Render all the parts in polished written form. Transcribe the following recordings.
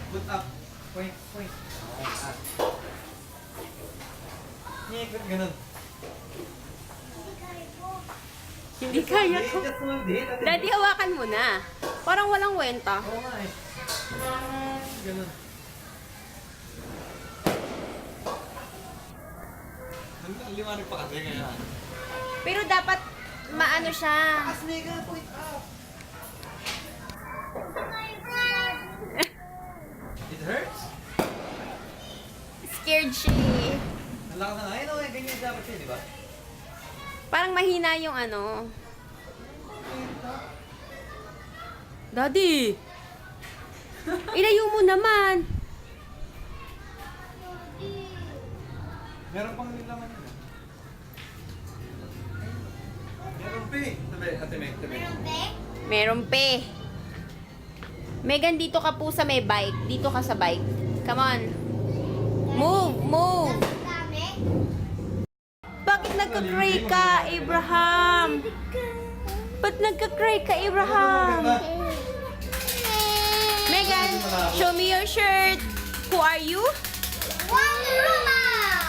Put up. Point, point. Ah. Ikot ganun. Hindi kaya ko. Just hold it. Daddy, hawakan mo na. Parang walang kwenta. Oo nga eh. Ganun. Ang liwanag pa kasi kaya. Pero dapat maano siya. Taas mega, point up. It hurts? Scared siya eh. Nalakas na nga. Ayun o, ganyan dapat yun, di ba? Parang mahina yung ano. Daddy! Ilayo mo naman. Meron pang nilaman yun. Meron pa eh. Tabi, ate Meg, tabi. Meron pe. Megan, dito ka po sa may bike. Dito ka sa bike. Come on. Move, move. Bakit nagka-cray ka, Abraham? Ba't nagka-cray ka, Abraham? Megan, show me your shirt. Who are you?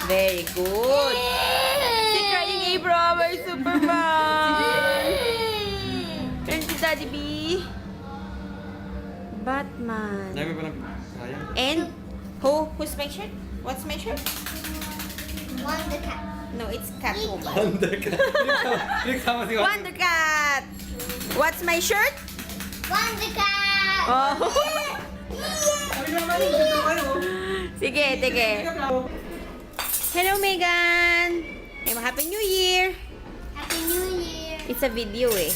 Very good. Si crying Abraham ay Superman. And si Daddy B. Batman. Dami pa lang. Sayang. And who's my shirt? What's my shirt? No, it's Catwoman. Wondercat. Nagsama si Wondercat. What's my shirt? Oh. Sabi naman, dito kayo. Sige, sige. Hello, Megan. Happy New Year. It's a video eh.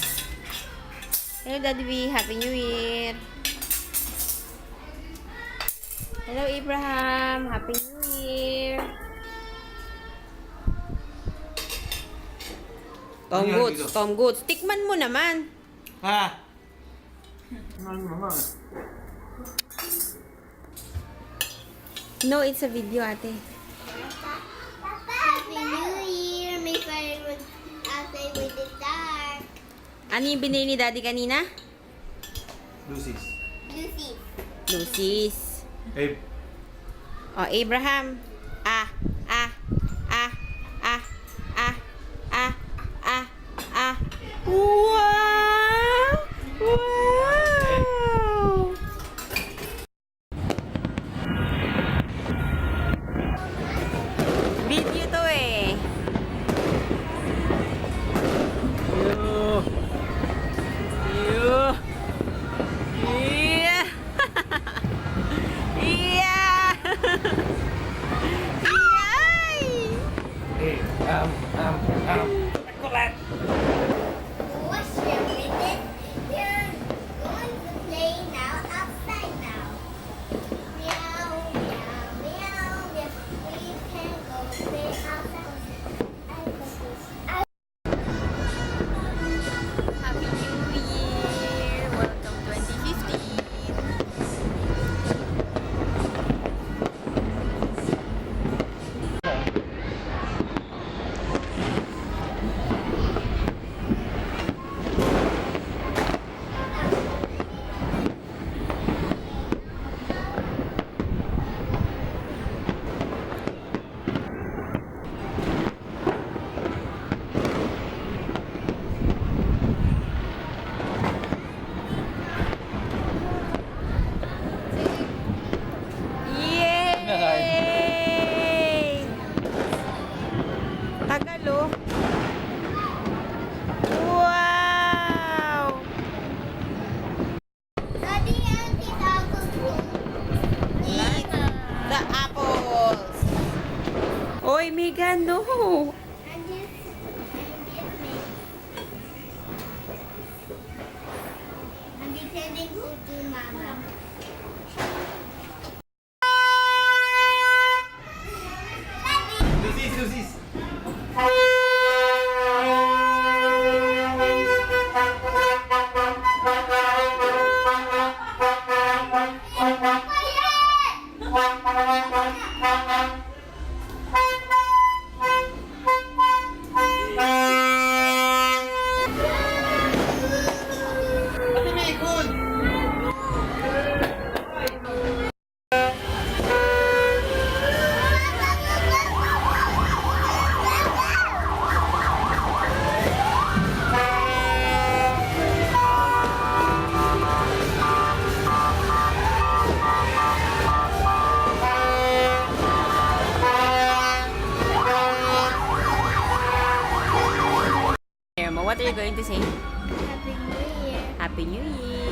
Hello, Daddy B. Happy New Year. Hello, Abraham. Happy New Year. Tom Ano yan Goods, dito? Tom Goods. Tikman mo naman. Ha? Ano naman? No, it's a video, ate. Happy New Year! May fireworks outside with the dark. Ano yung binili ni Daddy kanina? Lucy's. Lucy. Lucy's. Abe. Oh, Abraham. Ah, ah, ah, ah, ah, ah, ah, ah. Wow! Wow! Video to eh. Yeah. Yeah. Yay! Hey, chocolate. What's your minute? You're going to play now outside now. Meow, meow, meow, meow. We can go play outside. Happy New Year! Welcome 2015! Yay! Tagal oh. Wow! Daddy, Auntie, Taco's room. Eat the apples. Oy, Megan, no. And this me. I'm pretending who to Mama. Lucy's, Lucy's. Ate May, cool. What are you going to say? Happy New Year. Happy New Year.